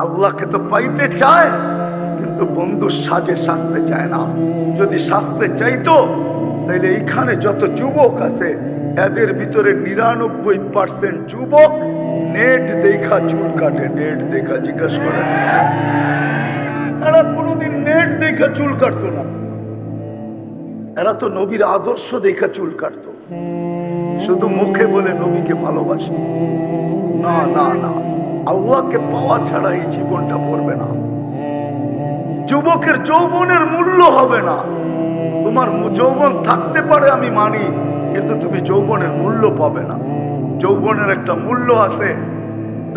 আল্লাহকে তো পাইতে চায়, কিন্তু বন্ধুর সাজে সাজতে চায় না। যদি সাজতে চাইতো তাহলে এইখানে যত যুবক আছে এদের ভিতরে 99% যুবক নেট দেখা চুল কাটে। নেট দেখা জিজ্ঞাসা করে, এরা কোনোদিন নেট দেখা চুল কাটতো না। এরা তো নবীর আদর্শ দেখা চুল কাটতো, শুধু মুখে বলে নবীকে ভালোবাসি। না না না, আল্লাহকে পাওয়া ছাড়া এই জীবনটা পড়বে না। যুবকের যৌবনের মূল্য হবে না। তোমার যৌবন থাকতে পারে আমি মানি, কিন্তু তুমি যৌবনের মূল্য পাবে না। যৌবনের একটা মূল্য আছে।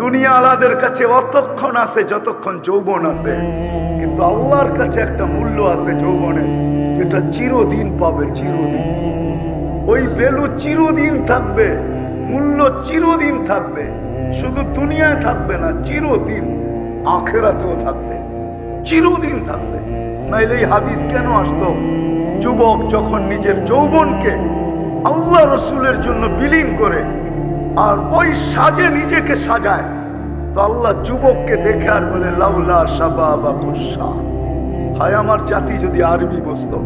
দুনিয়া আলাদের কাছে অতক্ষণ আছে যতক্ষণ যৌবন আছে, কিন্তু আল্লাহর কাছে একটা মূল্য আছে যৌবনের, যেটা চিরদিন পাবে। চিরদিন ওই ভ্যালু চিরদিন থাকবে, মূল্য চিরদিন থাকবে। শুধু দুনিয়ায় থাকবে না, চিরদিন আখিরাতেও থাকবে, চিরদিন থাকবে। নাইলে এই হাদিস কেন আসতো? যুবক যখন নিজের যৌবনকে আল্লাহ রসুলের জন্য বিলীন করে আর ওই সাজে নিজেকে সাজায়, তো আল্লাহ যুবককে দেখে আর বলে লাউলা শাবাবা খুশা। হায় আমার জাতি যদি আরবি বুঝতো,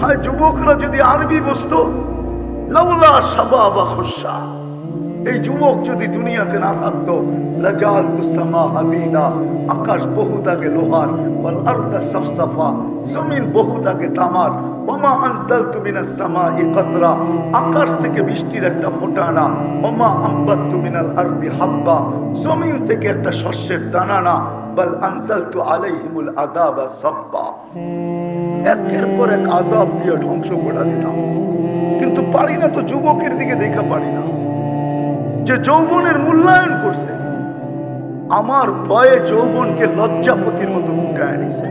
হায় যুবকরা যদি আরবি বুঝতো, লাউলা শাবাবা খুশা। এই যুবক যদি দুনিয়াতে না থাকতো, লাজালতু সামা হাদিদা, আকাশ বহুত আগে লোহার, ওয়াল আরদা সাফসাফা, জমিন বহুত আগে তামার, ওমা আনজালতু মিনাস সামাই কাতরা, আকাশ থেকে বৃষ্টির একটা ফোঁটা না, ওমা আম্বাতু মিনাল আরদি হাব্বা, জমিন থেকে একটা শস্যের দানা না, বাল আনজালতু আলাইহিমুল আযাবা সাব্বা। একের পর এক আযাব দিয়ে ধ্বংস করে দিতাম, কিন্তু পারি না তো। যুবকের দিকে দেখা পারি না যে যৌবনের মূল্যায়ন করছে। আমার ভয়ে যৌবনকে লজ্জাপতির মতো মুখায় নিছে।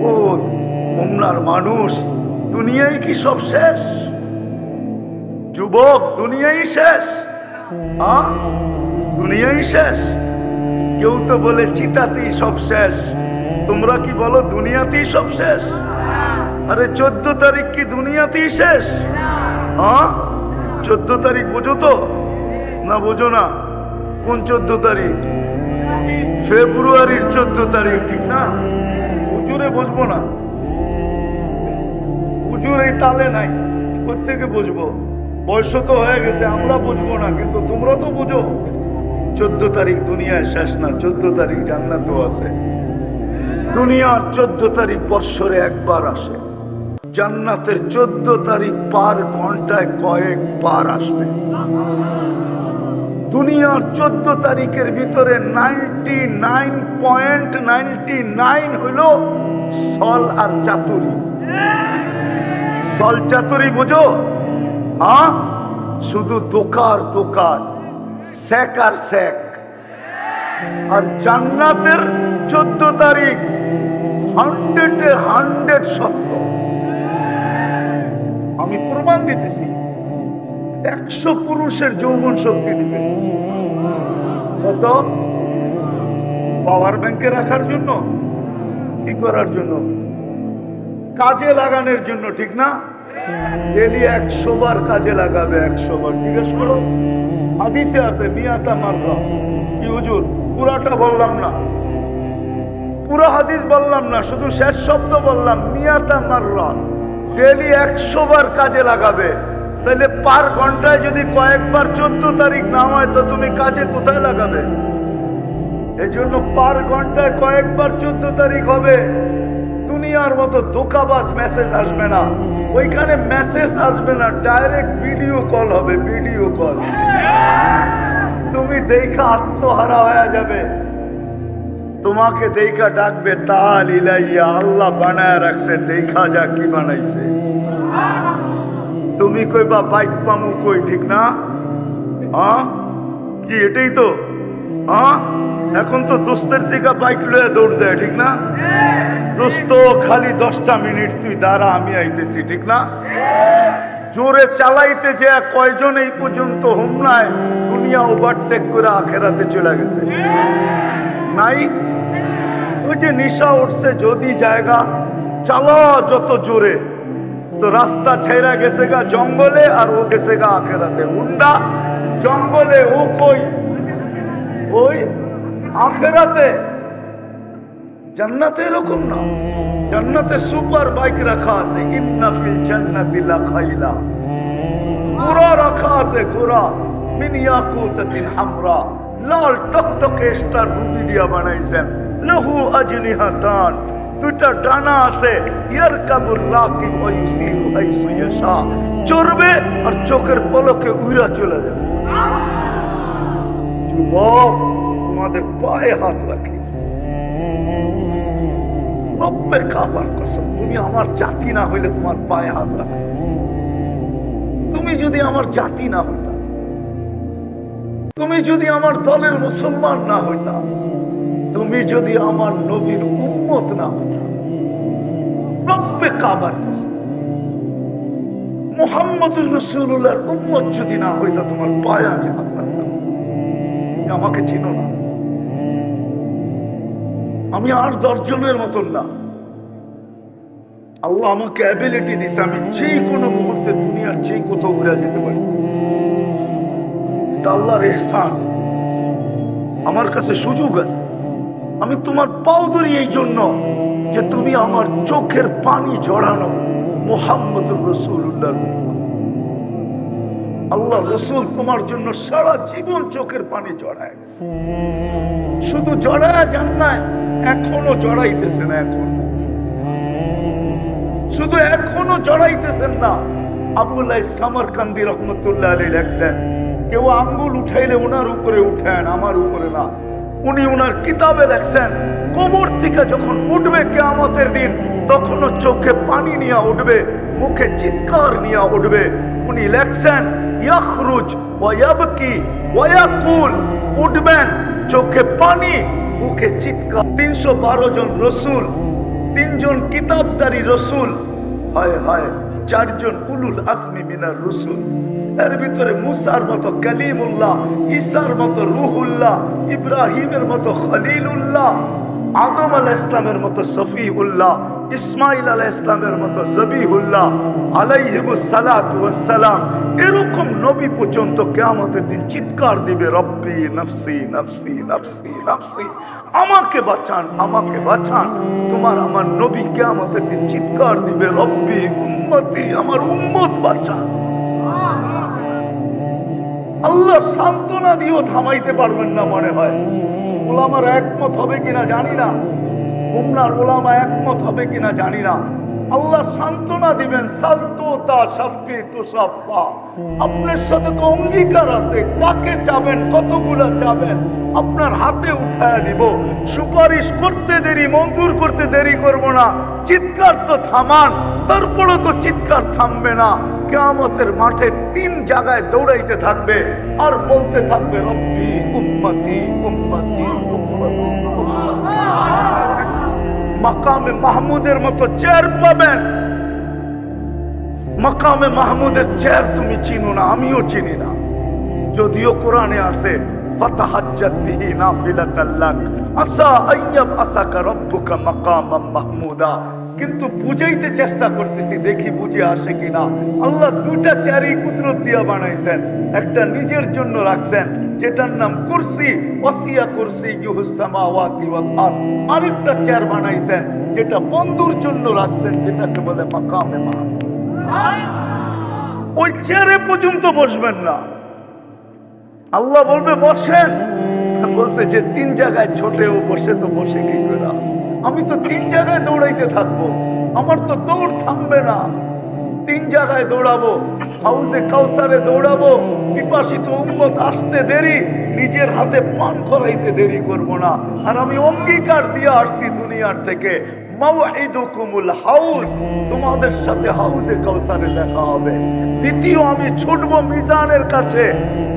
ও ওমনার মানুষ, দুনিয়ায় কি সব শেষ? যুবক, দুনিয়াই শেষ? দুনিয়াই শেষ? কেউ তো বলে চিতাতেই সব শেষ। তোমরা কি বলো দুনিয়াতেই সব শেষ? আরে 14 তারিখ কি দুনিয়াতেই শেষ? 14 তারিখ বোঝো তো না? বোঝো না? কোন 14 তারিখ? ফেব্রুয়ারির 14 তারিখ, ঠিক না? হুজুরে বুঝবো না, হুজুর এই তালে নাই, কোত্থেকে বুঝবো? বয়স তো হয়ে গেছে, আমরা বুঝবো না, কিন্তু তোমরা তো বুঝো। 14 তারিখ দুনিয়ায় শেষ না, 14 তারিখ জান্নাতও আছে। দুনিয়ার 14 তারিখ বৎসরে একবার আসে, জান্নাতের 14 তারিখ পার ঘন্টায় কয়েকবার আসবে। দুনিয়ার 14 তারিখের ভিতরে 99.99 হইল সল আর চাতুরি। সল চাতুরি বুঝো? শুধু দোকার দোকার, সেক আর সেক। আর জান্নাতের 14 তারিখ 100 সত্য। আমি প্রমাণ দিতেছি। 100 পুরুষের যৌবন শক্তি দিবে। কত? পাওয়ার ব্যাংকে রাখার জন্য, কি করার জন্য? কাজে লাগানোর জন্য, ঠিক না? ডেলি 100 বার কাজে লাগাবে, 100 বার। জিজ্ঞেস করো, হাদিসে আছে মিয়াতা মাররা। কি হুজুর? পুরাটা বললাম না, পুরা হাদিস বললাম না, শুধু শেষ শব্দ বললাম। মিয়াতা মাররা, ডেলি 100 বার কাজে লাগাবে। তাহলে পার ঘন্টায় যদি কয়েকবার 14 তারিখ না হয়, তো তুমি কাজে কোথায় লাগাবে? এই জন্য পার ঘন্টায় কয়েকবার 14 তারিখ হবে। দুনিয়ার মতো ধোঁকাবাজ মেসেজ আসবে না, ওইখানে মেসেজ আসবে না, ডাইরেক্ট ভিডিও কল হবে। ভিডিও কল, তুমি দেখা আত্মহারা হয়ে যাবে। তোমাকে দেখা ডাকবে, তাল ইলাইয়া, আল্লাহ বানায় রাখছে, দেখা যা কি বানাইছে। তুমি কইবা বাইক পামু কই, ঠিক না? কি এটাই তো? এখন তো দোস্তের থেকে বাইক লয়ে দৌড় দেয়, ঠিক না? দোস্ত খালি 10টা মিনিট তুই দাঁড়া, আমি আইতেছি, ঠিক না? জোরে চালাইতে যে কয়জন এই পর্যন্ত হুমলায় দুনিয়া ওভারটেক করে আখেরাতে চলে গেছে? নাই? ওই যে নিশা উঠছে, যদি জায়গা চালা যত জোরে, তো রাস্তা ছেড়া গেছে গা জঙ্গলে, আর ও গেছে গা আখেরাতে। হুন্ডা জঙ্গলে, ও কই? ওই আখিরাতে জান্নাতে এরকম না। জান্নাতে সুপার বাইক রাখা আছে, ইন্না ফিল জান্নাতি লাখাইলা, ঘোড়া রাখা আছে, ঘোড়া মিন ইয়াকুতাতিন হামরা, লাল টকটকে স্টার রুবি দিয়া বানাইছেন। লাহু আজনিহাতান, দুটা ডানা আছে। ইয়ারকাবুর রাকিব ওয়া ইউসিরু হাইসু ইয়াশা, চড়বে আর চোখের পলকে উড়া চলে যাবে। যুবক, তোমাদের পায়ে হাত রাখি, রব্বে কাবার কসম, তুমি আমার জাতি না হইলে তোমার পায়ে হাত রাখি। তুমি যদি আমার জাতি না হইতা, তুমি যদি আমার দলের মুসলমান না হইতা, তুমি যদি আমার নবীর উম্মত না হইতা, রব্বে কাবার কসম, মুহাম্মদুর রাসূলুল্লাহর উম্মত যদি না হইতা, তোমার পায়ে আমি হাত রাখতাম। আমাকে চিনো না, আমি আর 10 জনের মতন না। আল্লাহ আমাকে অ্যাবিলিটি দিছে, আমি যে কোনো মুহূর্তে দুনিয়ার যে কোথাও ঘুরে যেতে পারি। এটা আল্লাহর ইহসান। আমার কাছে সুযোগ আছে। আমি তোমার পাও ধরি এই জন্য যে তুমি আমার চোখের পানি জড়ানো মুহাম্মদুর রাসূলুল্লাহর উম্মত। আল্লাহ রাসূল তোমার জন্য সারা জীবন চোখের পানি জড়ায় গেছে। শুধু জড়ায় যান না, এখনো জড়াইতেছেন। শুধু এখনো জড়াইতেছেন না। আবুল্লাহ সামরকান্দি রহমতুল্লাহ আলাইহি লেখছেন, কেউ আঙ্গুল উঠাইলে ওনার উপরে উঠেন, আমার উপরে না। উনি ওনার কিতাবে লেখছেন, কবর থেকে যখন উঠবে কিয়ামতের দিন, তখনও চোখে পানি নিয়ে উঠবে, মুখে চিৎকার নিয়ে উঠবে। উনি লেখছেন, ইয়াখরুজ ওয়া ইয়াবকি ওয়া ইয়াকুল, উঠবেন চোখে পানি, মুখে চিৎকার। 312 জন রসুল, 3 জন কিতাবদারি রসুল, হায় হায় 4 জন উলুল আজমি মিনার রসুল। এর ভিতরে মুসার মতো কালিমুল্লাহ, ঈসার মতো রুহুল্লাহ, ইব্রাহিমের মতো খলিলুল্লাহ, আদম আলাইহিস ইসলামের মতো সফিউল্লাহ, ইসমাইল আলাইহিস ইসলামের মতো জবিহুল্লাহ আলাইহিমুস সালাতু ওয়াস সালাম। এরকম নবী পর্যন্ত কিয়ামতের দিন চিৎকার দিবে, রব্বি নফসি নফসি নফসি নফসি, আমাকে বাঁচান, আমাকে বাঁচান। তোমার আমার নবী কিয়ামতের দিন চিৎকার দিবে, রব্বি উম্মতি, আমার উম্মত বাঁচান। আল্লাহ সান্ত্বনা দিয়েও থামাইতে পারবেন না মনে হয়। ওলামার একমত হবে কিনা জানি না, উম্মার ওলামা একমত হবে কিনা জানি না। আল্লাহ সান্ত্বনা দিবেন, সালতুতা শাফি তুসাফা, আপনার সাথে তো অঙ্গীকার আছে, কাকে চাবেন, কতগুলা চাবেন, আপনার হাতে উঠায় দিব। সুপারিশ করতে দেরি, মঞ্জুর করতে দেরি করব না। চিৎকার তো থামান, তারপরে তো চিৎকার থামবে না। কিয়ামতের মাঠে 3 জায়গায় দৌড়াইতে থাকবে আর বলতে থাকবে, রব্বি উম্মতি উম্মতি উম্মতি। মাকামে মাহমুদের মতো চেয়ার পাবেন। মাকামে মাহমুদের চেয়ার তুমি চিনো না, আমিও চিনি না, যদিও কোরআনে আছে, ফাতাহাজ্জাত বিহি নাফিলাতাল লাক আসা আইয়াব আসাকা রব্বুকা মাকামাম মাহমুদা। কিন্তু বুঝাইতে চেষ্টা করতেছি, দেখি বুঝে আসে কিনা। আল্লাহ 2টা চেয়ারই কুদরত দিয়া বানাইছেন। একটা নিজের জন্য রাখছেন, যেটার নাম কুরসি, ওয়াসিয়া কুরসিয়ুহুস সামাওয়াতি ওয়াল আরদ। আরেকটা চেয়ার বানাইছেন যেটা বন্ধুর জন্য রাখছেন, যেটাকে বলে মাকামে মাহমুদ। ওই চেয়ারে পর্যন্ত বসবেন না। আল্লাহ বলবে বসেন, বলছে যে 3 জায়গায় ছোটেও বসে, তো বসে কি করে? আমি তো 3 জায়গায় দৌড়াইতে থাকবো, আমার তো দৌড় থামবে না। 3 জায়গায় দৌড়াবো, হাউজে কাউসারে দৌড়াবো, পিপাসিত উম্মত আসতে দেরি, নিজের হাতে পান করাইতে দেরি করব না। আর আমি অঙ্গীকার দিয়ে আসছি দুনিয়ার থেকে, মাওঈদুকুমুল হাউজ, তোমাদের সাথে হাউজে কাউসারে দেখা হবে। দ্বিতীয়, আমি ছুটবো মিজানের কাছে।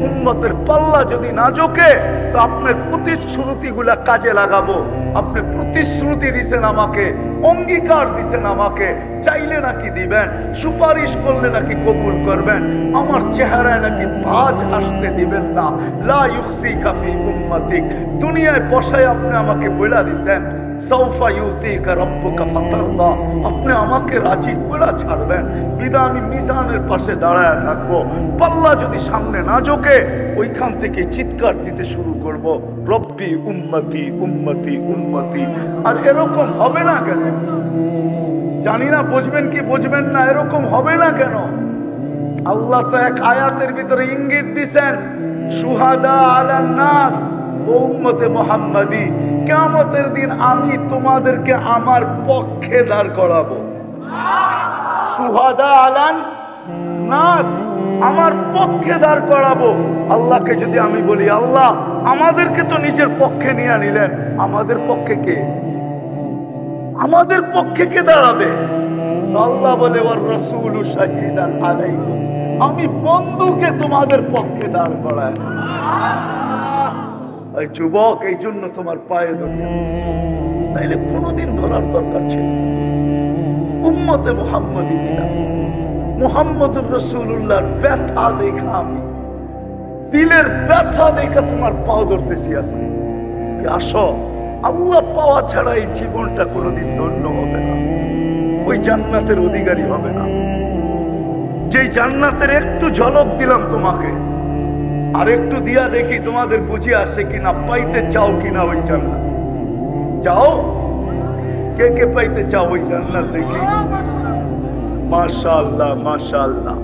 উম্মতের পাল্লা যদি না ঝোঁকে, তো আপনার প্রতিশ্রুতিগুলা কাজে লাগাবো। আপনি প্রতিশ্রুতি দিছেন আমাকে, অঙ্গীকার দিছেন আমাকে, চাইলে নাকি দিবেন, সুপারিশ করলে নাকি কবুল করবেন, আমার চেহারায় নাকি ভাঁজ আসতে দিবেন না। লা ইউখসিকা ফি উম্মতিক, দুনিয়ায় বসায় আপনি আমাকে বলে দিয়েছেন সাউফা ইউতিকা রাব্বুকা ফাতারদা, আপনি আমাকে রাজি করে ছাড়বেন, বিধায় আমি মিজানের পাশে দাঁড়ায় থাকবো। পাল্লা যদি সামনে না ঝোঁকে ওইখান থেকে চিৎকার দিতে শুরু করব, রব্বি উম্মতি উম্মতি উম্মতি। আর এরকম হবে না কেন জানি না, বুঝবেন কি বুঝবেন না, এরকম হবে না কেন? আল্লাহ তো এক আয়াতের ভিতরে ইঙ্গিত দিছেন, শুহাদা আলান নাস উম্মতে মুহাম্মাদি, কিয়ামতের দিন আমি তোমাদেরকে আমার পক্ষে দাঁড় করাবো। শুহাদা আলান নাস, আমার পক্ষে দাঁড় করাবো। আল্লাহকে যদি আমি বলি আল্লাহ আমাদেরকে তো নিজের পক্ষে নিয়ে নিলেন, আমাদের পক্ষে কে, আমাদের পক্ষে কে দাঁড়াবে? আল্লাহ বলে ওয়ার রাসূলু শাহীদান আলাইকুম, আমি বন্ধুকে তোমাদের পক্ষে দাঁড় করাই। এই যুবক, এই জন্য তোমার পায়ে ধরে, তাইলে কোনদিন ধরার দরকার ছিল উম্মতে মুহাম্মদী কিনা। মুহাম্মদুর রাসূলুল্লাহর ব্যথা দেখা, আমি দিলের ব্যথা দেখা তোমার পাও ধরতেছি আজকে। আসো, আল্লাহ পাওয়া ছাড়া এই জীবনটা কোনোদিন ধন্য হবে না, ওই জান্নাতের অধিকারী হবে না। যে জান্নাতের একটু ঝলক দিলাম তোমাকে, আর একটু দিয়া দেখি তোমাদের বুঝে আসে কিনা, পাইতে চাও কিনা ওই জান্নাত। চাও? কে কে পাইতে চাও ওই জান্নাত দেখি? মাশাআল্লাহ মাশাআল্লাহ।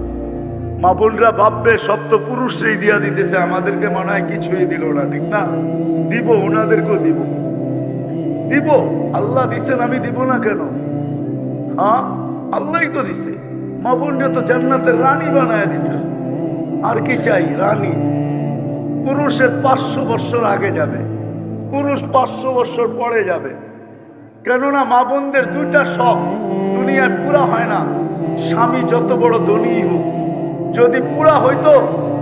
মা বোনরা ভাববে সব তো পুরুষরাই দিয়া দিতেছে, আমাদেরকে মনে হয় কিছুই দিল না, ঠিক না? দিব, ওনাদেরকেও দিব, দিব। আল্লাহ দিছেন, আমি দিব না কেন? হ্যাঁ, আল্লাহই তো দিছে। মা বোনরা তো জান্নাতের রানী বানায় দিছে। আর কি চাই? রানী। পুরুষের 500 বছর আগে যাবে, পুরুষ 500 বছর পরে যাবে। কেননা মা বোনদের দুইটা শখ দুনিয়ায় পুরা হয় না, স্বামী যত বড় ধনী হোক। যদি পুরা হইতো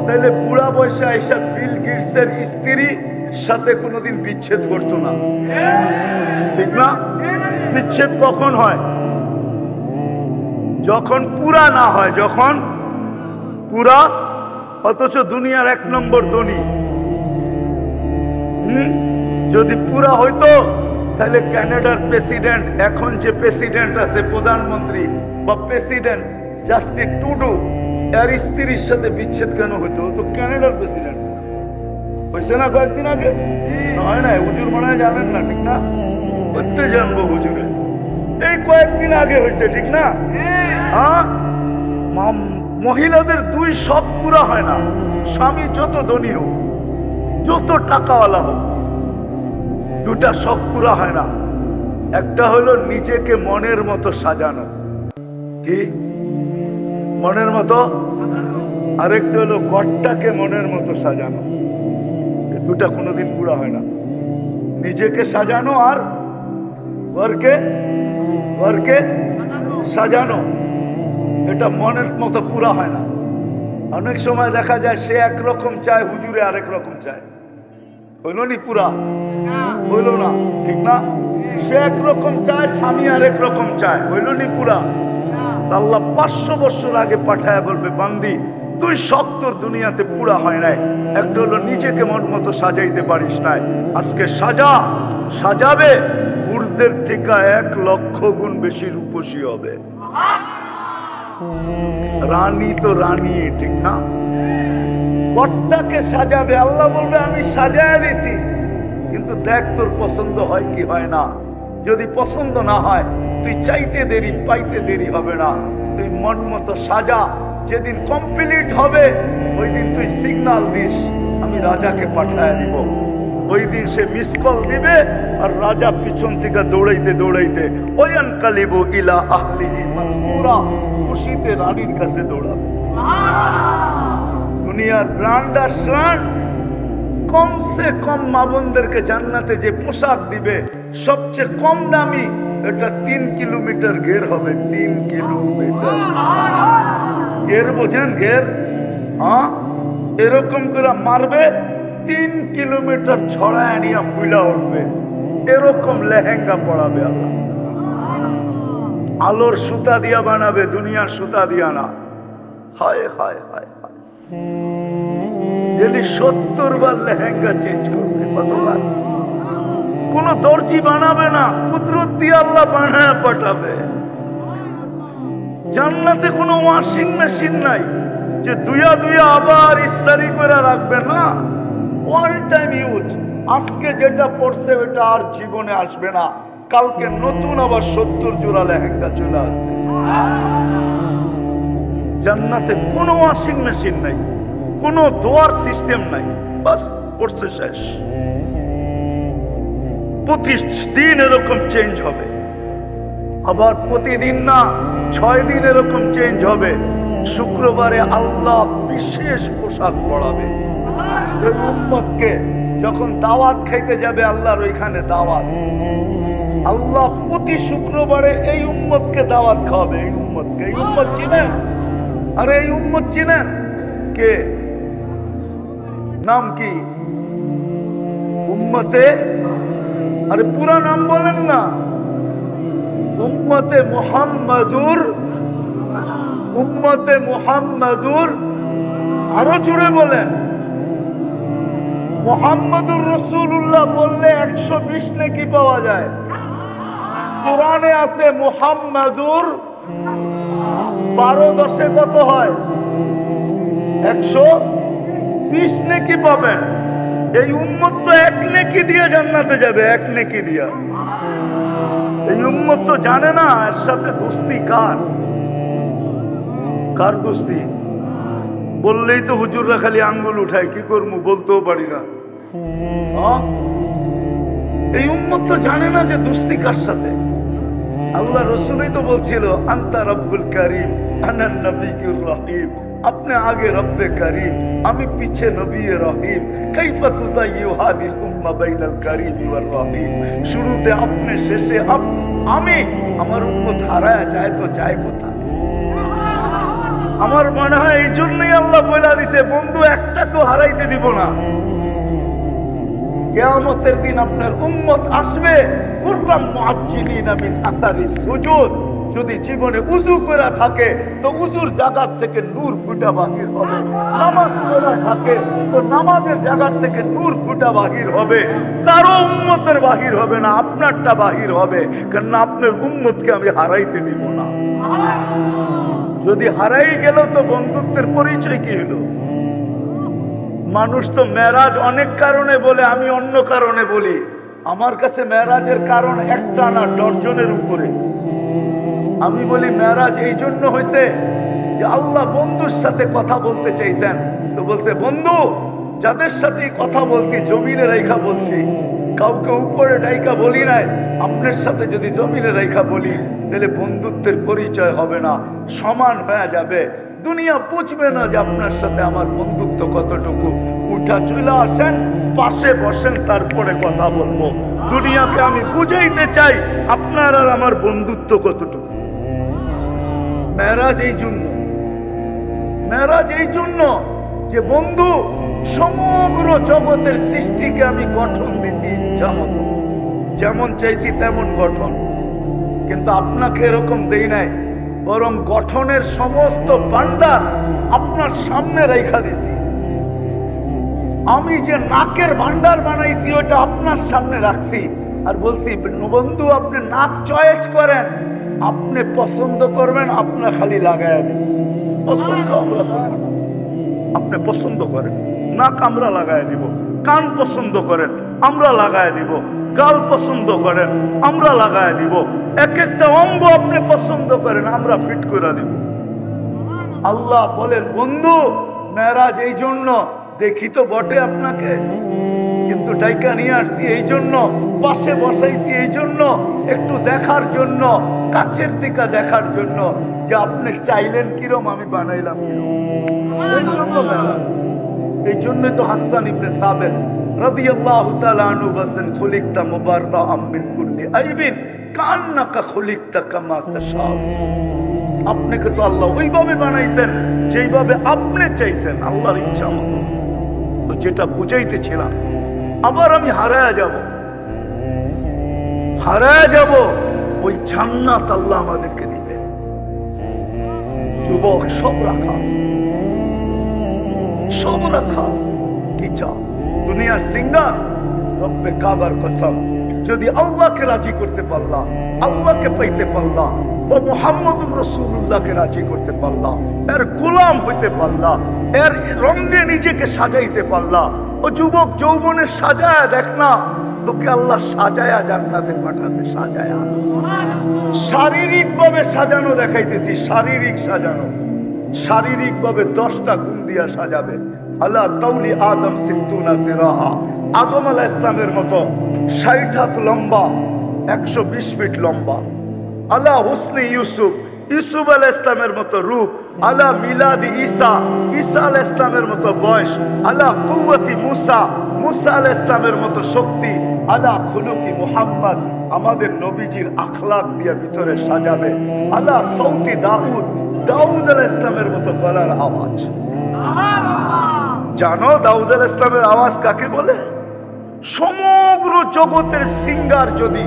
তাহলে পুরা বয়সে আইসা বিল গেটসের স্ত্রী সাথে কোনোদিন বিচ্ছেদ করতো না, ঠিক না? বিচ্ছেদ কখন হয়? যখন পুরা না হয়, যখন পুরা, অথচ দুনিয়ার 1 নম্বর ধনী। যদি পুরা হইতো তাহলে কানাডার প্রেসিডেন্ট, এখন যে প্রেসিডেন্ট আছে, প্রধানমন্ত্রী বা প্রেসিডেন্ট জাস্টিন ট্রুডো, এর স্ত্রীর সাথে বিচ্ছেদ কেন হইতো? তো কানাডার প্রেসিডেন্ট হয়েছে না কয়েকদিন আগে? হয় না? হুজুর মনে হয় জানেন না, ঠিক না? হচ্ছে জানবো হুজুরে, এই কয়েকদিন আগে হয়েছে, ঠিক না? হ্যাঁ, মহিলাদের 2 শখ পুরা হয় না। স্বামী যত ধনী হোক, যত টাকাওয়ালা হোক, 2টা শখ পুরা হয় না। একটা হলো নিজেকে মনের মতো সাজানো, কি মনের মতো, আরেকটা হলো ঘরটাকে মনের মতো সাজানো। 2টা কোনোদিন পুরা হয় না। নিজেকে সাজানো আর ঘরকে সাজানো, এটা মনের মতো পুরা হয় না। অনেক সময় দেখা যায় সে একরকম চায়, হুজুরে আরেক রকম চায়। হইল নি পুরা? হইল না, ঠিক না? সে একরকম চায়, স্বামী আরেক রকম চায়, হইল নি পুরা? আল্লাহ 500 বছর আগে পাঠায় বলবে, বান্দি 2 শখ তোর দুনিয়াতে পুরা হয় নাই। একটা হলো নিজেকে মন মতো সাজাইতে পারিস নাই, আজকে সাজাবে, পুরুষদের থেকে 1 লক্ষ গুণ বেশি রূপসী হবে। রানী তো রানী, ঠিক না? বরটাকে সাজাবে, আল্লাহ বলবে আমি সাজায় দিছি, কিন্তু দেখ তোর পছন্দ হয় কি হয় না। যদি পছন্দ না হয়, তুই চাইতে দেরি পাইতে দেরি হবে না। তুই মন মতো সাজা, যেদিন কমপ্লিট হবে ওই দিন তুই সিগন্যাল দিস, আমি রাজাকে পাঠায় দিব। ওই দিন সে মিস কল দিবে, আর রাজা পিছন থেকে দৌড়াইতে দৌড়াইতে ওয়ানকালিবু ইলা আহলিহি মাসরুরা, খুশিতে রানীর কাছে দৌড়াবে। দুনিয়ার ব্র্যান্ড আর শ্রান, কমসে কম মা বোনদেরকে জান্নাতে যে পোশাক দিবে সবচেয়ে কম দামি, এটা 3 কিলোমিটার ঘের হবে। 3 কিলোমিটার ঘের, বোঝেন ঘের? হ্যাঁ, এরকম করে মারবে, 3 কিলোমিটার ছড়ায় নিয়ে ফুলা উঠবে। এরকম লেহেঙ্গা পরাবে আল্লাহ। আলোর সুতা দিয়া বানাবে, দুনিয়ার সুতা দিয়া না। হায় হায় হায় হায়। ডেলি 70 বার লেহেঙ্গা চেঞ্জ করবে। কতবার? কোন দর্জি বানাবে না, কুদরত দিয়ে আল্লাহ বানায় পাঠাবে। জান্নাতে কোনো ওয়াশিং মেশিন নাই যে দুয়া দুয়া আবার ইস্তারি করে রাখবে না, ওয়ান টাইম ইউজ। আজকে যেটা পড়ছে ওটা আর জীবনে আসবে না, কালকে নতুন আবার 70 জোড়া লেহেঙ্গা চলে আসবে। জান্নাতে কোনো ওয়াশিং মেশিন নাই, কোনো দোয়ার সিস্টেম নাই, বাস পড়ছে শেষ। প্রতিদিন এরকম চেঞ্জ হবে, আবার প্রতিদিন না 6 দিন এরকম চেঞ্জ হবে। শুক্রবারে আল্লাহ বিশেষ পোশাক পরাবে উম্মতকে। যখন দাওয়াত খাইতে যাবে আল্লাহর ওইখানে দাওয়াত, আল্লাহ প্রতি শুক্রবারে এই উম্মতকে দাওয়াত খাওয়াবে। এই উম্মতকে, এই উম্মত চিনেন? আরে এই উম্মত চিনেন? কে? নাম কি? উম্মতে, আরে পুরা নাম বলেন না। উম্মতে মুহাম্মাদুর, উম্মতে মুহাম্মাদুর। আরো জোরে বলেন। মুহাম্মাদুর রাসূলুল্লাহ বললে 120 নেকি পাওয়া যায়। কোরআনে আছে মুহাম্মাদুর 12 10 কত হয়? 120 নেকি পাবেন। এই উম্মত তো 1 নেকি দিয়ে জান্নাতে যাবে, 1 নেকি দিয়া। এই উম্মত তো জানে না এর সাথে দোস্তি কার। কার দোস্তি? বললেই তো হুজুররা খালি আঙ্গুল উঠায়, কি করবো বলতেও পারি না। এই উম্মত তো জানে না যে দোস্তি কার সাথে। আল্লাহ রসুলই তো বলছিল আনতা রব্বুল কারীম আনান নবিয়্যুর রহিম। আপনি আগে রব্বে কারীম, আমি পিছে নবী রহিম। কাইফা তুদাইয়ু হাদিল উম্মাহ বাইনাল কারীম ওয়ার রহিম। শুরুতে আপনি, শেষে আমি। আমার উম্মত হারায় যায় তো যায় কোথায়? আমার মনে হয় এই জন্যই আল্লাহ বলে দিছে, বন্ধু একটা তো হারাইতে দিব না। কিয়ামতের দিন আপনার উম্মত আসবে কুররাম মুআজ্জিলিনা মিন আতারিস সুজুদ। যদি জীবনে উযু করে থাকে তো উযুর জায়গা থেকে নূর ফুটা বাহির হবে। নামাজ পড়া থাকে তো নামাজের জায়গা থেকে নূর ফুটা বাহির হবে। কারো উম্মতের বাহির হবে না, আপনারটা বাহির হবে। কারণ আপনার উম্মতকে আমি হারাইতে দিব না। যদি হারাই গেল তো বন্ধুত্বের পরিচয় কি হলো? মানুষ তো মেরাজ অনেক কারণে বলে, আমি অন্য কারণে বলি। আমার কাছে মেরাজের কারণ একটা না, ডজনের উপরে। আমি বলি মেরাজ এই জন্য হয়েছে যে আল্লাহ বন্ধুর সাথে কথা বলতে চাইছেন। তো বলছে বন্ধু যাদের সাথে কথা বলছি জমিনে রেখা বলছি, কাউকে উপরে ডাইকা বলি নাই। আপনার সাথে যদি জমিনে রেখা বলি তাহলে বন্ধুত্বের পরিচয় হবে না, সমান হয়ে যাবে। দুনিয়া বুঝবে না যে আপনার সাথে আমার বন্ধুত্ব কতটুকু। উঠা চলে আসেন, পাশে বসেন, তারপরে কথা বলবো। দুনিয়াকে আমি বুঝাইতে চাই আপনার আর আমার বন্ধুত্ব কতটুকু। মেরাজ এই জন্য, মেরাজ এই জন্য যে বন্ধু সমগ্র জগতের সৃষ্টিকে আমি গঠন দিছি ইচ্ছা মতো, যেমন চাইছি তেমন গঠন। কিন্তু আপনাকে এরকম দেই নাই, বরং গঠনের সমস্ত ভান্ডার আপনার সামনে রেখা দিছি। আমি যে নাকের ভান্ডার বানাইছি ওটা আপনার সামনে রাখছি, আর বলছি বন্ধু আপনি নাক চয়েস করেন, আপনি পছন্দ করবেন, আপনার খালি লাগায় দেন। পছন্দ আমরা করব না, আপনি পছন্দ করেন, নাক আমরা লাগায় দিব। কান পছন্দ করেন, আমরা লাগায় দিব। গাল পছন্দ করেন, আমরা লাগায় দিব। এক একটা অঙ্গ আপনি পছন্দ করেন, আমরা ফিট করে দিব। আল্লাহ বলেন বন্ধু মেরাজ এই জন্য দেখি তো বটে আপনাকে, কিন্তু ডাইকা নিয়ে আসছি এই জন্য, পাশে বসাইছি এই জন্য, একটু দেখার জন্য, কাছের দিকে দেখার জন্য যে আপনি চাইলেন কিরম আমি বানাইলাম কিরম। এই জন্য মেরাজ। এই জন্যই তো হাসান ইবনে সাবিত রাদিয়াল্লাহু তাআলা আনহু বলেন খুলিকতা মুবাররাআম মিন কুল্লি আইবিন কান্নাকা খুলিকতা কামা তাশাউ। আপনাকে তো আল্লাহ ওইভাবে বানাইছেন যেইভাবে আপনি চাইছেন, আল্লাহর ইচ্ছা মতো। তো যেটা বুঝাইতেছিলাম, আবার আমি হারায়া যাব, হারায়া যাব। ওই জান্নাত আল্লাহ আমাদেরকে দিবেন। যুবক সব রাখা আছে, সব রাখা আছে। কি চাও? দুনিয়ার সিঙ্গার? রব্বে কাবার কসম, যদি আল্লাহকে রাজি করতে পারলা, আল্লাহকে পাইতে পারলা, ও মুহাম্মদুর রাসূলুল্লাহকে রাজি করতে পারলা, এর গোলাম হইতে পারলা, এর রঙে নিজেকে সাজাইতে পারলা, ও যুবক যৌবনের সাজায়া দেখ না, তোকে আল্লাহ সাজায়া জান্নাতে পাঠাবে। সাজায়া, শারীরিক ভাবে সাজানো দেখাইতেছি, শারীরিক সাজানো, শারীরিক ভাবে 10টা গুণ দিয়া সাজাবে। আল্লাহ তাউলি আদম সিদ্দুনা জিরাহা, আদম আলাইহিস সালামের মতো 60 হাত লম্বা, 120 ফিট লম্বা। আল্লাহ হুসনি ইউসুফ, ইউসুফ আলাইহিস সালামের মতো রূপ। আল্লাহ মিলাদি ঈসা, ঈসা আলাইহিস সালামের মতো বয়স। আল্লাহ কুওয়াতি মুসা, মুসা আলাইহিস সালামের মতো শক্তি। আল্লাহ খুলুকি মুহাম্মদ, আমাদের নবীজির আখলাক দিয়ে ভিতরে সাজাবে। আল্লাহ সৌতি দাউদ, দাউদ আলাইহিস সালামের মতো গলার আওয়াজ। জানো দাউদ আলাইহিস সালামের আওয়াজ কাকে বলে? সমগ্র জগতের সিঙ্গার যদি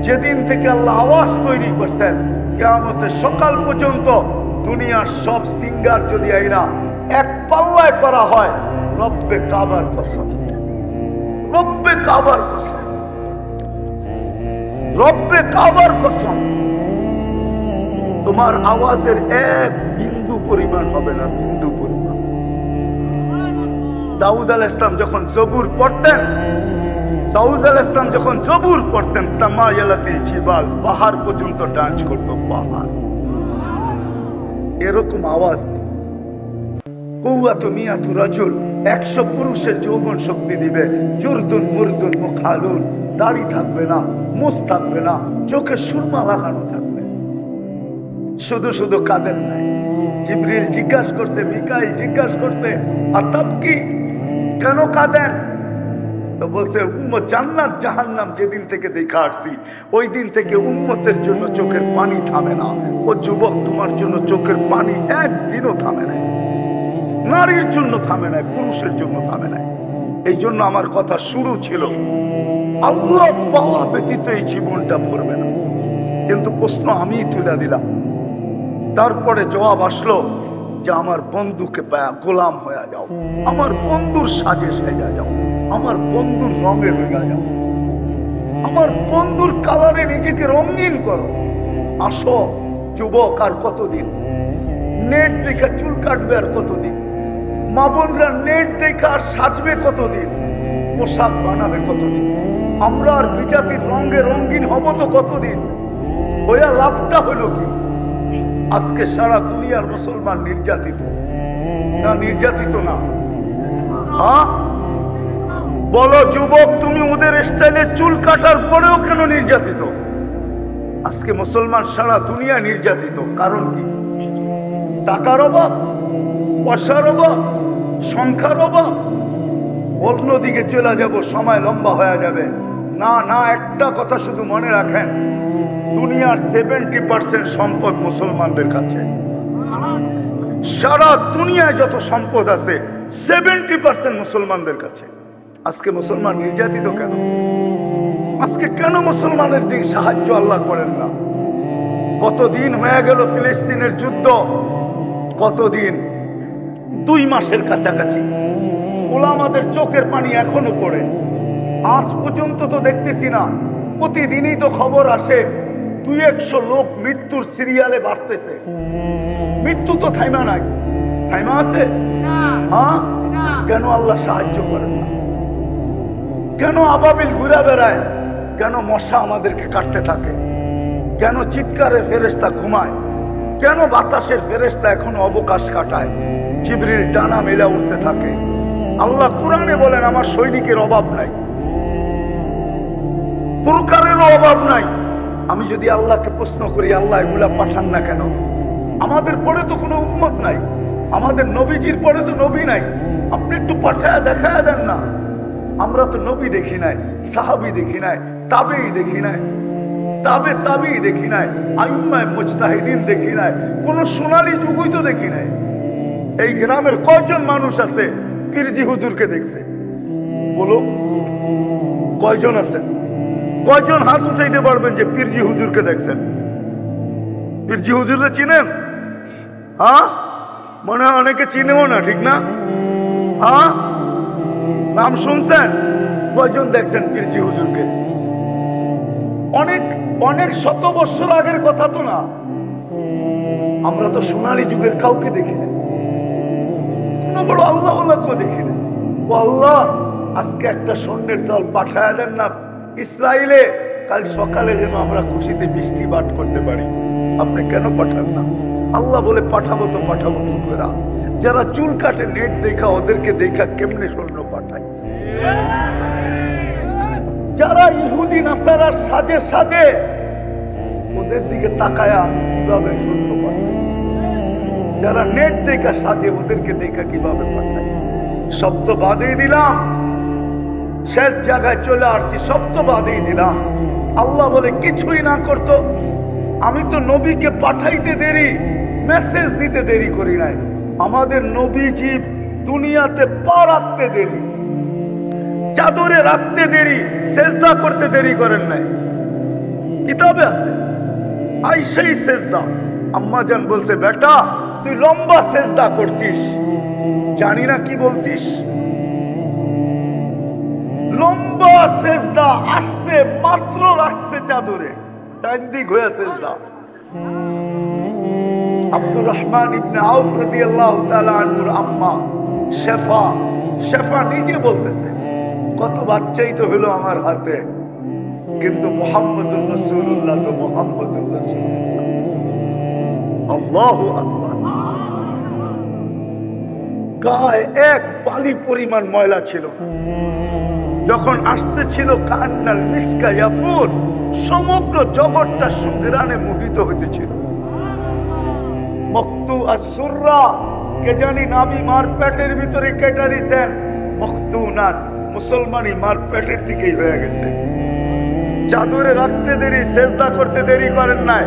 যেদিন থেকে আল্লাহ আওয়াজ তৈরি করছেন কিয়ামতের সকাল পর্যন্ত দুনিয়ার সব সিঙ্গার যদি আইনা এক পাল্লায় করা হয়, রব্বে কাবার কসম, রব্বে কাবার কসম, রব্বে কাবার কসম, তোমার আওয়াজের এক বিন্দু পরিমাণ হবে না, বিন্দু পরিমাণ। দাউদ আলাইহিস সালাম যখন জবুর পড়তেন, দাউদ আলাইহিস সালাম যখন জবুর পড়তেন, তামায়ালাতিল জিবাল, পাহাড় পর্যন্ত ডান্স করতো, পাহাড়। এরকম আওয়াজ। কুওয়াতু মিয়াতু রাজুল, 100 পুরুষের যৌবন শক্তি দিবে। জুরদুন মুরদুন মুখালুন, দাড়ি থাকবে না, মুছ থাকবে না, চোখে সুরমা লাগানো থাকবে, শুধু শুধু কাঁদেন নাই। জিবরিল জিজ্ঞাসা করছে, মিকাইল জিজ্ঞাসা করছে, আতাব কি, কেন কাঁদেন? তো বলছে, উম্মত জান্নাত জাহান্নাম যেদিন থেকে দেখা আসছি ওই দিন থেকে উম্মতের জন্য চোখের পানি থামে না। ও যুবক, তোমার জন্য চোখের পানি একদিনও থামে নাই, নারীর জন্য থামে নাই, পুরুষের জন্য থামে নাই। এই জন্য আমার কথা শুরু ছিল, আল্লাহ পাওয়া ব্যতীত এই জীবনটা ভরবে না। কিন্তু প্রশ্ন আমি তুলে দিলাম, তারপরে জবাব আসলো যে আমার বন্ধুকে পায়া গোলাম হয়ে যাও, আমার বন্ধুর সাজে সেজা যাও, আমার বন্ধুর রঙে রঙা যাও, আমার বন্ধুর কালারে নিজেকে রঙিন করো। আসো যুবক, আর কতদিন নেট দেখে চুল কাটবে, আর কতদিন মা বোনরা নেট দেখে আর সাজবে, কতদিন পোশাক বানাবে, কতদিন আমরা আর বিজাতির রঙে রঙিন হব, তো কতদিন। হইয়া লাভটা হলো কি? আজকে সারা দুনিয়ার মুসলমান নির্যাতিত না? নির্যাতিত না? হ্যাঁ বলো যুবক, তুমি ওদের স্টাইলে চুল কাটার পরেও কেন নির্যাতিত? আজকে মুসলমান সারা দুনিয়া নির্যাতিত। কারণ কি? টাকার অভাব, পয়সার অভাব, সংখ্যার অভাব। অন্যদিকে চলে যাব, সময় লম্বা হয়ে যাবে। না না, একটা কথা শুধু মনে রাখেন, দুনিয়ার 70% সম্পদ মুসলমানদের কাছে। সারা দুনিয়ায় যত সম্পদ আছে 70% মুসলমানদের কাছে। আজকে মুসলমান নির্যাতিত কেন? আজকে কেন মুসলমানের দিকে সাহায্য আল্লাহ করেন না? কতদিন হয়ে গেল ফিলিস্তিনের যুদ্ধ, কতদিন? 2 মাসের কাছাকাছি। ওলামাদের চোখের পানি এখনো পড়ে। আজ পর্যন্ত তো দেখতেছি না, প্রতিদিনই তো খবর আসে 200 লোক মৃত্যুর সিরিয়ালে বাড়তেছে। মৃত্যু তো থাইমা নাই, থাইমা আছে? হ্যাঁ, কেন আল্লাহ সাহায্য করেন না? কেন আবাবিল ঘুরে বেড়ায়? কেন মশা আমাদেরকে কাটতে থাকে? কেন চিৎকারের ফেরেশতা ঘুমায়? কেন বাতাসের ফেরেশতা এখনো অবকাশ কাটায়? জিবরিল টানা মেলা উঠতে থাকে। আল্লাহ কোরআনে বলেন, আমার সৈনিকের অভাব নাই, পুরকারেরও অভাব নাই। আমি যদি আল্লাহকে প্রশ্ন করি, আল্লাহ এগুলা পাঠান না কেন? আমাদের পরে তো কোনো উম্মত নাই, আমাদের নবীজির পরে তো নবী নাই, আপনি একটু পাঠায় দেখায় দেন না। আমরা তো নবী দেখি নাই, সাহাবী দেখি নাই, তাবেঈ দেখি নাই, তাবেঈ দেখি নাই, আইম্মায়ে মুজতাহিদিন দেখি নাই, কোন সোনালী যুগই তো দেখি নাই। এই গ্রামের কয়জন মানুষ আছে পীরজি হুজুরকে দেখছে? বলো, কয়জন আছেন? কয়জন হাত উঠাইতে পারবেন যে পীরজি হুজুরকে দেখছেন? পীরজি হুজুরকে চিনেন? হ্যাঁ, মনে হয় অনেকে চিনেও না, ঠিক না? হ্যাঁ, নাম শুনছেন? কয়জন দেখছেন পীরজি হুজুরকে? অনেক অনেক শত বছর আগের কথা তো না। আমরা তো সোনালী যুগের কাউকে দেখি না, কোনো বড় আল্লাহ কেউ দেখি না। ও আল্লাহ, আজকে একটা সৈন্যের দল পাঠায় দেন না ইসরায়েলে, কাল সকালে যেন আমরা খুশিতে বৃষ্টিপাত করতে পারি। আপনি কেন পাঠান না? আল্লাহ বলে পাঠাবো তো পাঠাবো কি করে? যারা চুল কাটে নেট দেখা, ওদেরকে দেখা কেমনে সৈন্য পাঠায়? যারা ইহুদি নাসারার সাজে সাজে, ওদের দিকে তাকায় আমি কিভাবে সৈন্য পাঠাই? যারা নেট দেখা সাজে, ওদেরকে দেখা কিভাবে পাঠাই? সব তো বাদই দিলাম, শেষ জায়গায় চলে আসছি, সব তো বাদই দিলাম। আল্লাহ বলে কিছুই না করতো, আমি তো নবীকে পাঠাইতে দেরি, মেসেজ দিতে দেরি করি নাই। আমাদের নবীজি দুনিয়াতে পা রাখতে দেরি, চাদরে রাখতে দেরি, সেজদা করতে দেরি করেন নাই। কিতাবে আছে আইসাই সেজদা। আম্মা জান বলছে, বেটা তুই লম্বা সেজদা করছিস, জানি না কি বলছিস। লম্বা সেজদা আসতে মাত্র রাখছে চাদরে, ডান দিক হয়ে সেজদা। আব্দুর রহমান ইবনে আউফ রাদিয়াল্লাহু তাআলা আনহুর আম্মা শেফা নিজে বলতেছে, কত বাচ্চাই তো হলো আমার হাতে, কিন্তু মুহাম্মদুর রাসূলুল্লাহ তো মুহাম্মদুর রাসূলুল্লাহ। আল্লাহু আকবার। গায়ে এক পালি পরিমাণ ময়লা ছিল। যখন আসতেছিল কান্নাল মিসকা ইয়াফুর, সমগ্র জগৎটা সুঘ্রাণে মোহিত হইতেছিল। মক্তু আস-সুররা, কে জানি নাবি মার পেটের ভিতরে কেটে দিয়েছেন, মখতুনান, মুসলমানি মার পেটের দিকেই হয়ে গেছে। চাদরে রাখতে দেরি, সেজদা করতে দেরি করেন নাই,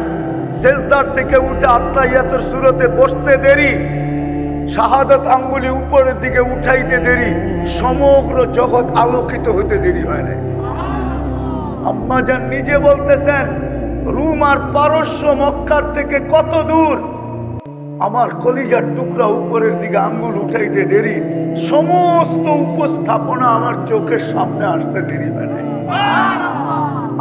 সেজদার থেকে উঠে আত্তাহিয়াতুর সূরতে বসতে দেরি, শাহাদাত আঙ্গুলি উপরের দিকে উঠাইতে দেরি, সমগ্র জগৎ আলোকিত হইতে দেরি হয় না। আম্মা জান নিজে বলতেছেন, রোম আর পারস্য মক্কার থেকে কত দূর, আমার কলিজার টুকরা উপরের দিকে আঙ্গুল উঠাইতে দেরি, সমস্ত উপস্থাপনা আমার চোখের সামনে আসতে দেরি হয় না।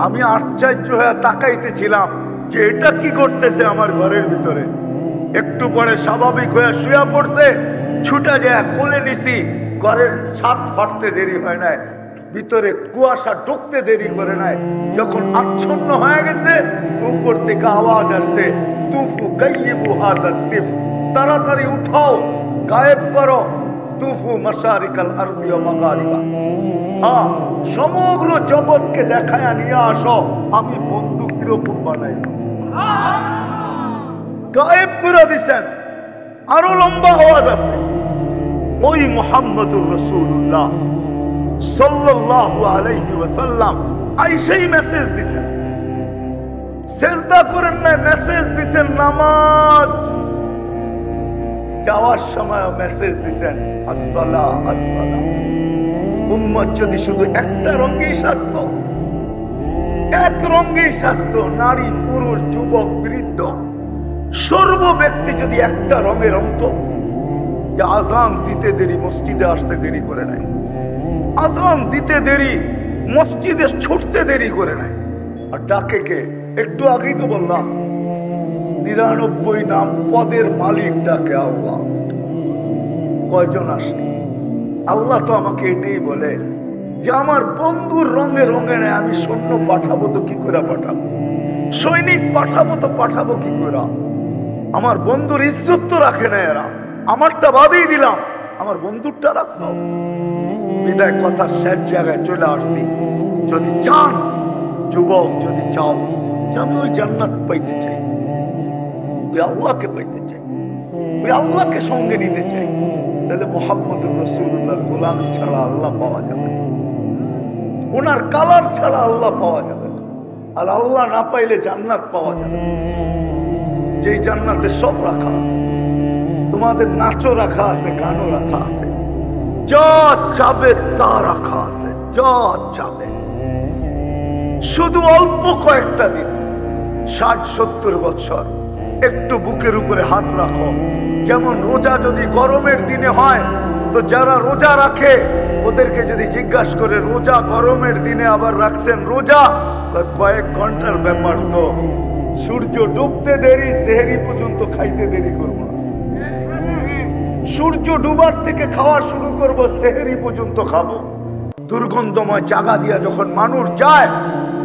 আমি আশ্চর্য হয়ে তাকাইতেছিলাম যে এটা কি করতেছে আমার ঘরের ভিতরে। একটু পরে স্বাভাবিক হয়ে শুয়ে পড়ছে, ছুটে যায় কোলে নিছি, ঘরের ছাদ ফাটতে দেরি হয় নাই, ভিতরে কুয়াশা ঢুকতে দেরি করে নাই। যখন আচ্ছন্ন হয়ে গেছে, উপর থেকে আওয়াজ আসছে, তুফু গাইয়িবু হাদা তিফ, তাড়াতাড়ি উঠাও, গায়েব করো, তুফু মাশারিকাল আরদি ওয়া মাগারিবা। হ্যাঁ, সমগ্র জগৎকে দেখায়া নিয়ে আসো আমি বন্ধু কিরকম বানাই। গায়েব করে দিছেন। আরো লম্বা আওয়াজ আছে, ওই মুহাম্মদুর রাসূলুল্লাহ সাল্লাল্লাহু আলাইহি ওয়াসাল্লাম আইসাই মেসেজ দিছেন। সেজদা করেন না, মেসেজ দিছেন নামাজ। যাওয়ার সময় মেসেজ দিছেন আসসালাহ আসসালাহ। উম্মত যদি শুধু একটা রঙেই সাজত, এক রঙেই সাজত, নারী পুরুষ যুবক বৃদ্ধ সর্ব ব্যক্তি যদি একটা রঙে রঙত, যে আজান দিতে দেরি, মসজিদে আসতে দেরি করে নাই, আজান দিতে দেরি, মসজিদে ছুটতে দেরি করে নাই। আর ডাকে কে? একটু আগেই তো বললাম ৯৯ নাম পদের মালিক ডাকে আল্লাহ। কয়জন আসে? আল্লাহ তো আমাকে এটাই বলে যে আমার বন্ধুর রঙে রঙে নেয়, আমি সৈন্য পাঠাবো তো কি করে পাঠাবো, সৈনিক পাঠাবো তো পাঠাবো কি করে? আমার বন্ধুর ইজ্জত তো রাখে না এরা, আমারটা বাদেই দিলাম, আমার বন্ধুরটা রাখতো। বিদায় কথা শেষ জায়গায় চলে আসছি। যদি চান যুবক, যদি চাও যে আমি ওই জান্নাত পাইতে চাই, ওই আল্লাহকে পাইতে চাই, ওই আল্লাহকে সঙ্গে নিতে চাই, তাহলে মুহাম্মদুর রাসূলুল্লাহর গোলামি ছাড়া আল্লাহ পাওয়া যাবে না, ওনার কালার ছাড়া আল্লাহ পাওয়া যাবে না। আর আল্লাহ না পাইলে জান্নাত পাওয়া যাবে না। যেই জান্নাতে সব রাখা আছে, তোমাদের নাচও রাখা আছে, গানও রাখা আছে, যা চাবে তা রাখা আছে, যা চাবে। শুধু অল্প কয়েকটা দিন, ৬০-৭০ বছর একটু বুকের উপরে হাত রাখো। যেমন রোজা যদি গরমের দিনে হয়, তো যারা রোজা রাখে ওদেরকে যদি জিজ্ঞাসা করে রোজা গরমের দিনে আবার রাখছেন রোজা, কয়েক ঘন্টার ব্যাপার, তো সূর্য ডুবতে দেরি, সেহরি পর্যন্ত খাইতে দেরি করবো না। সূর্য ডুবার থেকে খাওয়া শুরু করব, সেহরি পর্যন্ত খাবো। দুর্গন্ধময় জায়গা দিয়া যখন মানুষ যায়,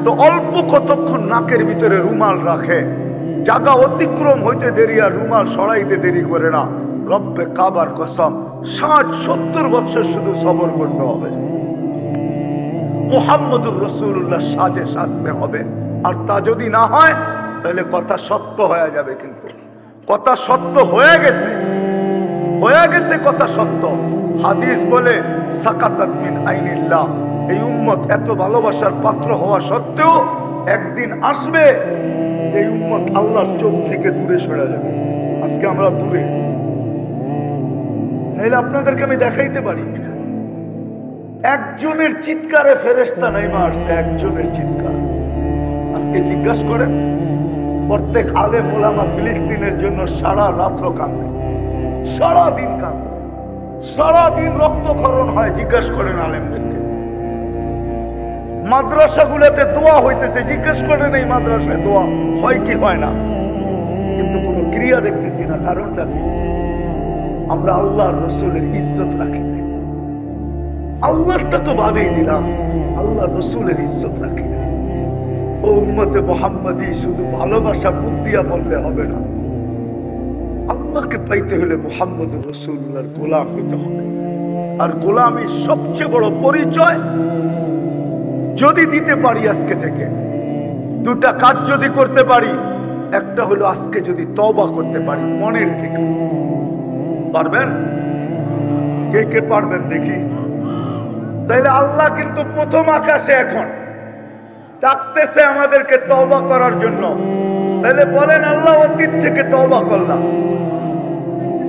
তো অল্প কতক্ষণ নাকের ভিতরে রুমাল রাখে। জায়গা অতিক্রম হইতে দেরি আর রুমাল সরাইতে দেরি করে না। রব্বে কাবার কসম, 60-70 বছর শুধু সবর করতে হবে। মুহাম্মদুর রাসূলুল্লাহ সাজে সাজতে হবে। আর তা যদি না হয় তাহলে কথা সত্য হয়ে যাবে। কিন্তু কথা সত্য হয়ে গেছে, কথা সত্য। হাদিস বলে সাকাতাত মিন আইনিল্লাহ, এই উম্মত এত ভালোবাসার পাত্র হওয়া সত্ত্বেও একদিন আসবে এই উম্মত আল্লাহর চোখ থেকে দূরে সরে যাবে। আজকে আমরা দূরে, নাহলে আপনাদেরকে আমি দেখাইতে পারি একজনের চিৎকারে ফেরেশতা নাইমা আসছে, একজনের চিৎকার। আজকে জিজ্ঞাসা করেন, প্রত্যেক আলেম ওলামা ফিলিস্তিনের জন্য সারা রাত্র কাঁদে, সারাদিন কাঁদে, সারাদিন রক্তক্ষরণ হয়। জিজ্ঞাসা করেন আলেমদেরকে। মাদ্রাসাগুলোতে দোয়া হইতেছে, জিজ্ঞেস করেন এই মাদ্রাসায় দোয়া হয় কি হয় না, কিন্তু কোনো ক্রিয়া দেখতেছি না। কারণটা কি? আমরা আল্লাহর রাসূলের ইজ্জত রাখি না। আল্লাহটা তো বাদেই দিলাম, আল্লাহ রাসূলের ইজ্জত রাখি না। ও উম্মতে মুহাম্মাদি, শুধু ভালোবাসা মুখ দিয়া বললে হবে না। আল্লাহকে পাইতে হলে মুহাম্মদুর রাসূলুল্লাহর গোলাম হতে হবে। আর গোলামির সবচেয়ে বড় পরিচয় যদি দিতে পারি, আজকে থেকে দুটা কাজ যদি করতে পারি, একটা হলো আজকে যদি তওবা করতে পারি মনের থেকে। পারবেন? কে কে পারবেন দেখি? তাইলে আল্লাহ কিন্তু প্রথম আকাশে এখন ডাকতেছে আমাদেরকে তওবা করার জন্য। তাহলে বলেন, আল্লাহ অতীত থেকে তওবা করলাম।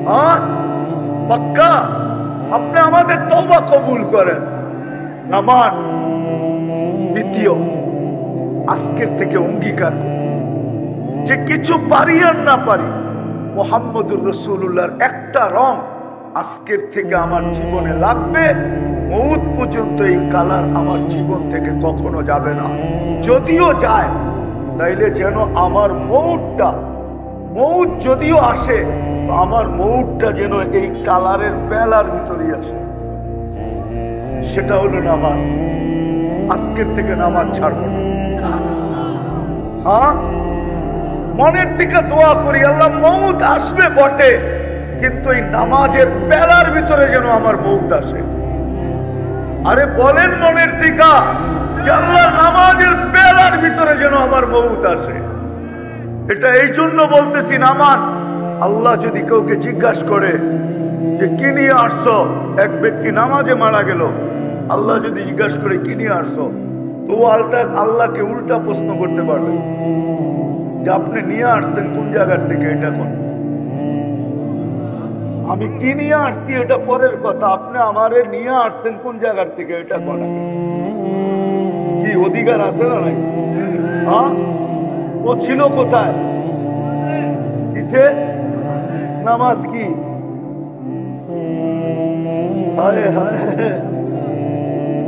হ্যাঁ, পাক্কা আপনি আমাদের তওবা কবুল করেন। নামান দ্বিতীয়, আজকের থেকে অঙ্গীকার করি যে কিছু পারি আর না পারি, মুহাম্মদুর রাসূলুল্লাহর একটা রং আজকের থেকে আমার জীবনে লাগবে। মউত পর্যন্ত এই কালার আমার জীবন থেকে কখনো যাবে না। যদিও যায়, তাইলে যেন আমার মউত যদিও আসে, আমার মউতটা যেন এই কালারের বেলার ভিতরেই আসে। সেটা হলো নামাজ। আজকের থেকে নামাজ ছাড়বো না। হ্যাঁ, মনের থেকে দোয়া করি, আল্লাহ মউত আসবে বটে, কিন্তু এই নামাজের বেলার ভিতরে যেন আমার মউত আসে। আরে বলেন মনের থেকে যে আল্লাহ নামাজের বেলার ভিতরে যেন আমার মউত আসে। এটা এই জন্য বলতেছি, নামান আল্লাহ যদি কাউকে জিজ্ঞাসা করে যে কি নিয়ে আসছো, এক ব্যক্তি নামাজে মারা গেল, আল্লাহ যদি জিজ্ঞাসা করে কি নিয়ে আসছো, তো আল্লাহকে উল্টা প্রশ্ন করতে পারবে যে আপনি নিয়ে আসছেন কোন জায়গার থেকে, এটা কোন, আমি কি নিয়ে আসছি এটা পরের কথা, আপনি আমারে নিয়ে আসছেন কোন জায়গার থেকে এটা কোন, কি অধিকার আছে না নাই? হ্যাঁ, ও ছিল কোথায়? কিসে? নামাজ কি? হায় হায়,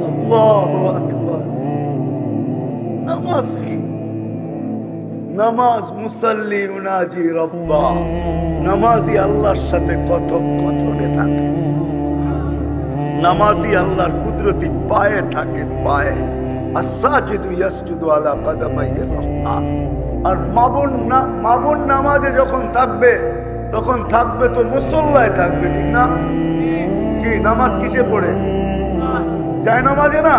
আল্লাহু আকবার। নামাজ কি? নামাজ মুসাল্লি উনাজি রব্বা, নামাজি আল্লাহর সাথে কথোপকথনে থাকে, নামাজি আল্লাহর কুদরতি পায়ে থাকে, পায়ে। আস-সাজিদু ইয়াসজুদু আলা কাদামাইর রহমান। আর মাবুন নামাজে যখন থাকবে, তখন থাকবে তো মুসল্লায় থাকবে, ঠিক না? কি নামাজ কিসে পড়ে? যায় নামাজে না?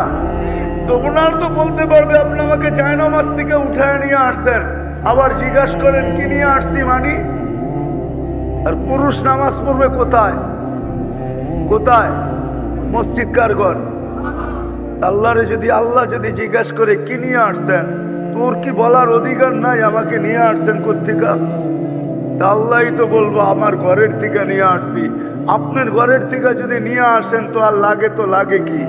তো ওনার তো বলতে পারবে আপনি আমাকে যায় নামাজ থেকে উঠায় নিয়ে আসছেন, আবার জিজ্ঞাসা করেন কি নিয়ে আসছি মানি। আর পুরুষ নামাজ পড়বে কোথায়? কোথায়? মসজিদ কার ঘর? আল্লাহরে আল্লাহ যদি জিজ্ঞাসা করে কি নিয়ে আসছেন, তোর কি বলার অধিকার নাই আমাকে নিয়ে আসছেন কোত্থেকা? তা আল্লাহই তো বলবো আমার ঘরের থেকে নিয়ে আসছি। আপনার ঘরের থেকে যদি নিয়ে আসেন তো আর লাগে তো লাগে কি?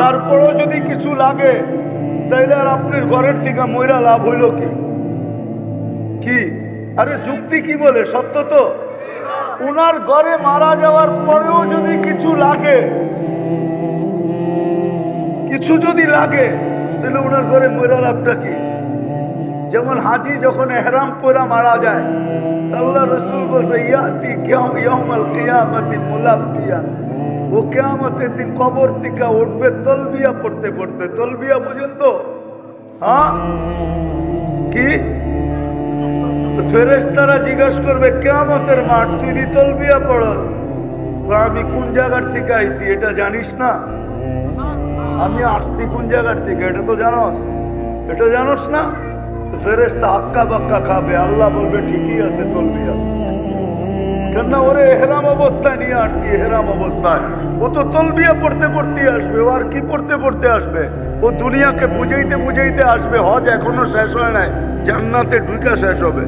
তারপরেও যদি কিছু লাগে তাইলে আর আপনার ঘরের থেকে ময়রা লাভ হইল কি? কি আরে যুক্তি কি বলে, সত্য তো। উনার ঘরে মারা যাওয়ার পরেও যদি কিছু লাগে, কিছু যদি লাগে, তাহলে উনার ঘরে মরা লাভটা কি? যেমন হাজি যখন এহরাম পরা মারা যায়, আল্লাহ রসুল বলছে ইয়াতি ইয়াউমাল কিয়ামতি মুলাব্বিয়া, ও কিয়ামতের দিন কবর থেকে উঠবে তলবিয়া পড়তে পড়তে। তলবিয়া বুঝেন তো? হ্যাঁ, কি ফেরেশতারা জিজ্ঞাসা করবে কিয়ামতের মাঠ, তুই নি তলবিয়া পড়স? আমি কোন জায়গার থেকে আইছি এটা জানিস না? আমি আসছি কোন জায়গার থেকে এটা তো জানোস? এটা জানোস না? ফেরেশতা আক্কা বাক্কা খাবে, আল্লাহ বলবে ঠিকই আছে তলবিয়া। কেননা ওরে এহরাম অবস্থায় নিয়ে আসছি, এহরাম অবস্থায়। ও তো তলবিয়া পড়তে পড়তে আসবে। ও আর কি পড়তে পড়তে আসবে? ও দুনিয়াকে বুঝাইতে বুঝাইতে আসবে। হজ এখনো শেষ হয় নাই, জান্নাতে ঢুকা শেষ হবে।